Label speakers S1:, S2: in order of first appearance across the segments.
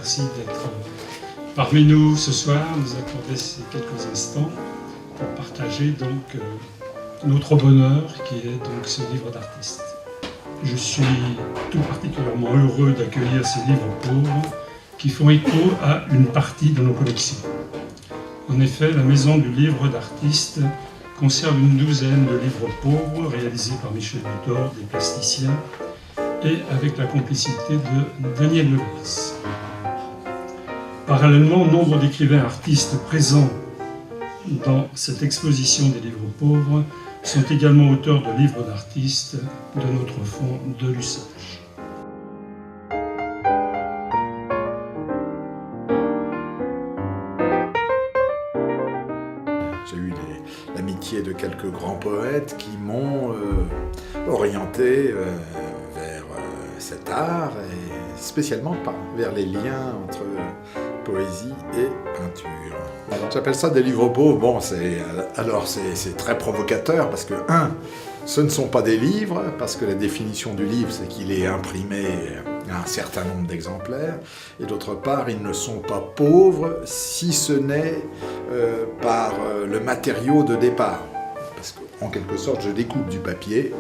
S1: merci d'être parmi nous ce soir, nous accorder ces quelques instants pour partager donc notre bonheur qui est donc ce livre d'artiste. Je suis tout particulièrement heureux d'accueillir ces livres pauvres qui font écho à une partie de nos collections. En effet, la Maison du livre d'artiste conserve une douzaine de livres pauvres réalisés par Michel Butor, des plasticiens, et avec la complicité de Daniel Levers. Parallèlement, nombre d'écrivains artistes présents dans cette exposition des livres pauvres sont également auteurs de livres d'artistes de notre fonds de l'usage.
S2: J'ai eu l'amitié de quelques grands poètes qui m'ont orienté vers cet art et spécialement vers les liens entre poésie et peinture. J'appelle ça des livres pauvres. Bon, c'est très provocateur parce que, ce ne sont pas des livres, parce que la définition du livre, c'est qu'il est imprimé à un certain nombre d'exemplaires, et d'autre part, ils ne sont pas pauvres, si ce n'est par le matériau de départ. Parce qu'en quelque sorte, je découpe du papier,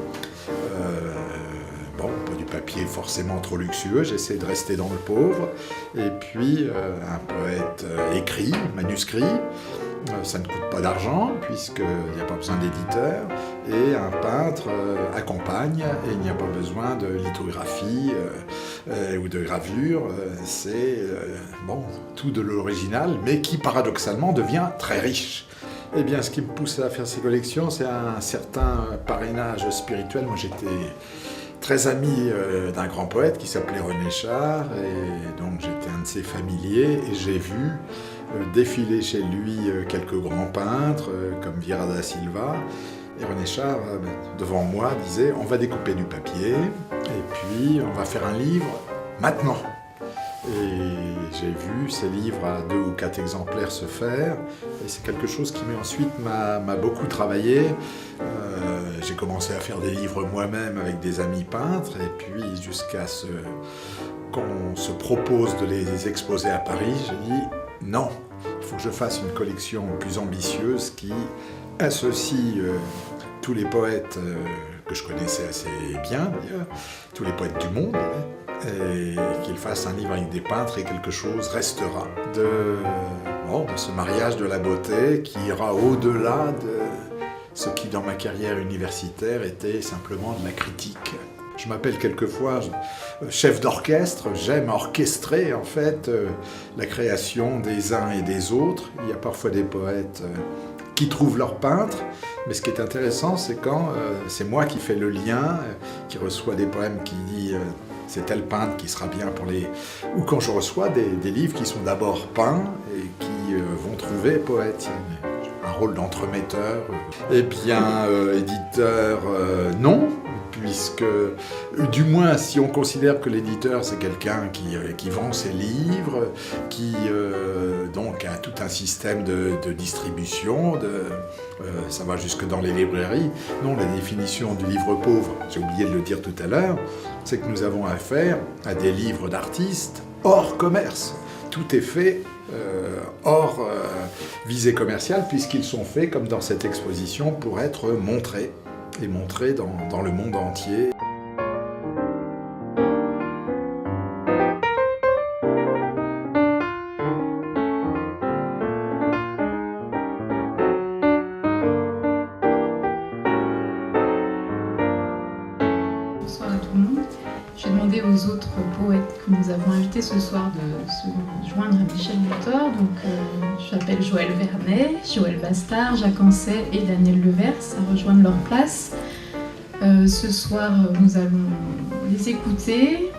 S2: bon, pas du papier forcément trop luxueux, j'essaie de rester dans le pauvre, et puis un poète écrit, manuscrit, ça ne coûte pas d'argent, puisqu'il n'y a pas besoin d'éditeur, et un peintre accompagne, et il n'y a pas besoin de lithographie ou de gravure, c'est bon, tout de l'original, mais qui paradoxalement devient très riche. Eh bien, ce qui me pousse à faire ces collections, c'est un certain parrainage spirituel. Moi, j'étais très ami d'un grand poète qui s'appelait René Char, et donc j'étais un de ses familiers, et j'ai vu défiler chez lui quelques grands peintres comme Vieira da Silva, et René Char, devant moi, disait « on va découper du papier, et puis on va faire un livre maintenant ». Et j'ai vu ces livres à 2 ou 4 exemplaires se faire, et c'est quelque chose qui ensuite m'a beaucoup travaillé. J'ai commencé à faire des livres moi-même avec des amis peintres, et puis jusqu'à ce qu'on se propose de les exposer à Paris, j'ai dit non, il faut que je fasse une collection plus ambitieuse qui associe tous les poètes que je connaissais assez bien d'ailleurs, tous les poètes du monde, et qu'il fasse un livre avec des peintres, et quelque chose restera de ce mariage de la beauté qui ira au-delà de ce qui dans ma carrière universitaire était simplement de la critique. Je m'appelle quelquefois chef d'orchestre, j'aime orchestrer en fait la création des uns et des autres. Il y a parfois des poètes qui trouvent leur peintre, mais ce qui est intéressant, c'est quand c'est moi qui fais le lien, qui reçois des poèmes qui dit c'est tel peintre qui sera bien pour les... Ou quand je reçois des livres qui sont d'abord peints et qui vont trouver poète. Un rôle d'entremetteur. Eh bien, éditeur, non, puisque, du moins, si on considère que l'éditeur, c'est quelqu'un qui vend ses livres, qui donc a tout un système de distribution, ça va jusque dans les librairies. Non, la définition du livre pauvre, j'ai oublié de le dire tout à l'heure, c'est que nous avons affaire à des livres d'artistes hors commerce. Tout est fait hors visée commerciale, puisqu'ils sont faits, comme dans cette exposition, pour être montrés, et montrés dans le monde entier.
S3: Bonsoir à tout le monde. J'ai demandé aux autres poètes que nous avons invités ce soir de se joindre à Michel Butor. Donc, je m'appelle Joël Vernet, Joël Bastard, Jacques Ancet et Daniel Levers à rejoindre leur place. Ce soir, nous allons les écouter,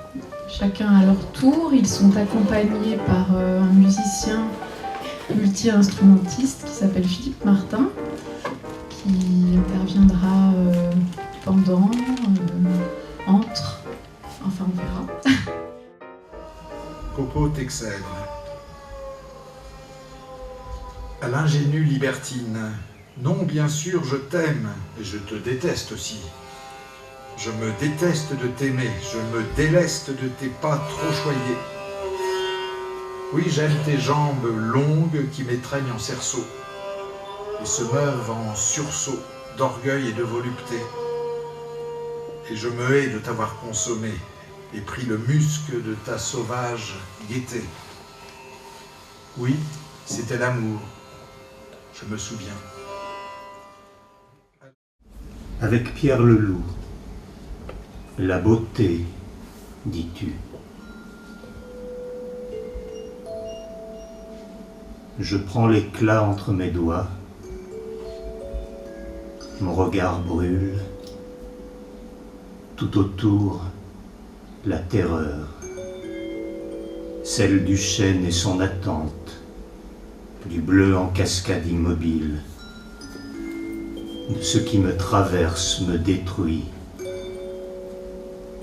S3: chacun à leur tour. Ils sont accompagnés par un musicien multi-instrumentiste qui s'appelle Philippe Martin, qui interviendra pendant, entre, enfin on verra.
S2: Popo Texel. À l'ingénue libertine, non, bien sûr, je t'aime, et je te déteste aussi. Je me déteste de t'aimer, je me déleste de tes pas trop choyés. Oui, j'aime tes jambes longues qui m'étreignent en cerceau et se meuvent en sursaut d'orgueil et de volupté. Et je me hais de t'avoir consommé et pris le musc de ta sauvage gaieté. Oui, c'était l'amour, je me souviens.
S4: Avec Pierre Leloup, la beauté, dis-tu. Je prends l'éclat entre mes doigts, mon regard brûle, tout autour, la terreur, celle du chêne et son attente, du bleu en cascade immobile, de ce qui me traverse, me détruit.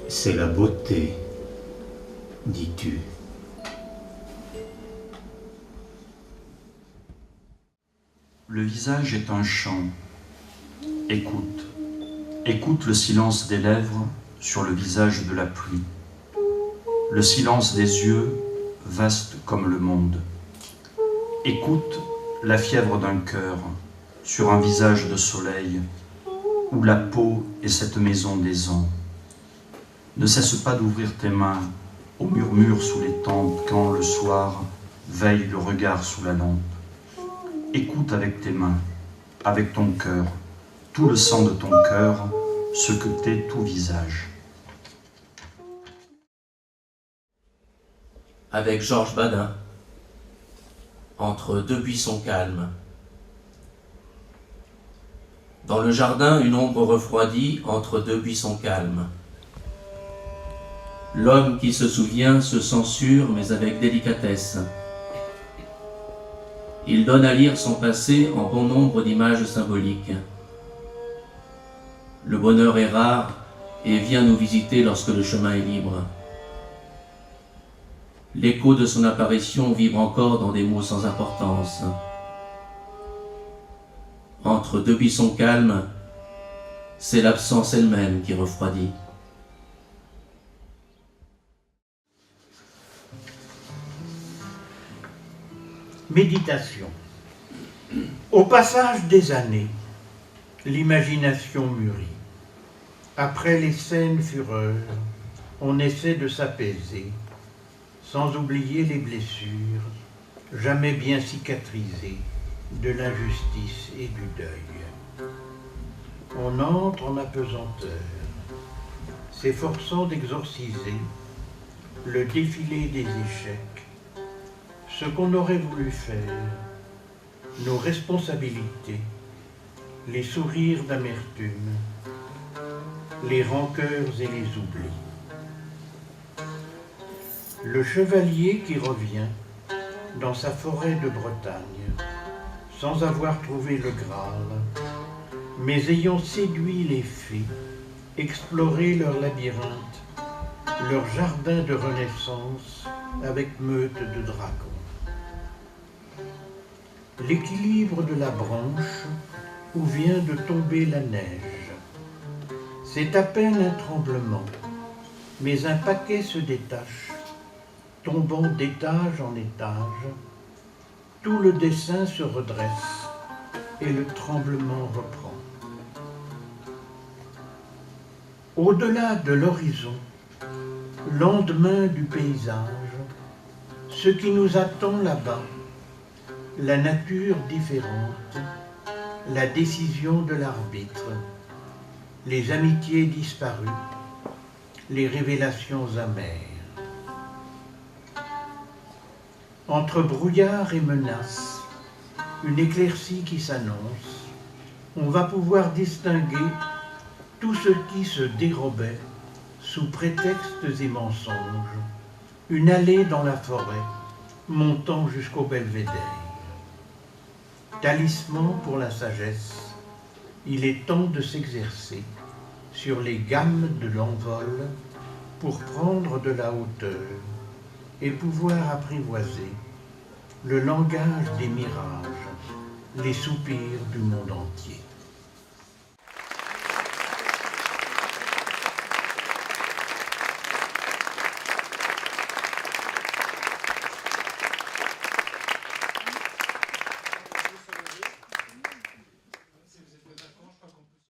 S4: C'est la beauté, dis-tu.
S5: Le visage est un chant. Écoute. Écoute le silence des lèvres sur le visage de la pluie. Le silence des yeux, vaste comme le monde. Écoute la fièvre d'un cœur sur un visage de soleil où la peau est cette maison des ans. Ne cesse pas d'ouvrir tes mains au murmure sous les tempes quand, le soir, veille le regard sous la lampe. Écoute avec tes mains, avec ton cœur, tout le sang de ton cœur, ce que t'est tout visage.
S6: Avec Georges Badin, entre deux buissons calmes. Dans le jardin, une ombre refroidie entre deux buissons calmes. L'homme qui se souvient se censure, mais avec délicatesse. Il donne à lire son passé en bon nombre d'images symboliques. Le bonheur est rare et vient nous visiter lorsque le chemin est libre. L'écho de son apparition vibre encore dans des mots sans importance. Entre deux buissons calmes, c'est l'absence elle-même qui refroidit.
S7: Méditation. Au passage des années, l'imagination mûrit. Après les scènes fureurs, on essaie de s'apaiser, sans oublier les blessures, jamais bien cicatrisées, de l'injustice et du deuil. On entre en apesanteur, s'efforçant d'exorciser le défilé des échecs, ce qu'on aurait voulu faire, nos responsabilités, les sourires d'amertume, les rancœurs et les oublis. Le chevalier qui revient dans sa forêt de Bretagne, sans avoir trouvé le Graal, mais ayant séduit les fées, exploré leur labyrinthe, leur jardin de renaissance avec meute de dragons. L'équilibre de la branche où vient de tomber la neige. C'est à peine un tremblement, mais un paquet se détache, tombant d'étage en étage. Tout le dessin se redresse et le tremblement reprend. Au-delà de l'horizon, lendemain du paysage, ce qui nous attend là-bas, la nature différente, la décision de l'arbitre, les amitiés disparues, les révélations amères. Entre brouillard et menace, une éclaircie qui s'annonce, on va pouvoir distinguer tout ce qui se dérobait sous prétextes et mensonges, une allée dans la forêt, montant jusqu'au belvédère. Talisman pour la sagesse, il est temps de s'exercer sur les gammes de l'envol pour prendre de la hauteur et pouvoir apprivoiser le langage des mirages, les soupirs du monde entier.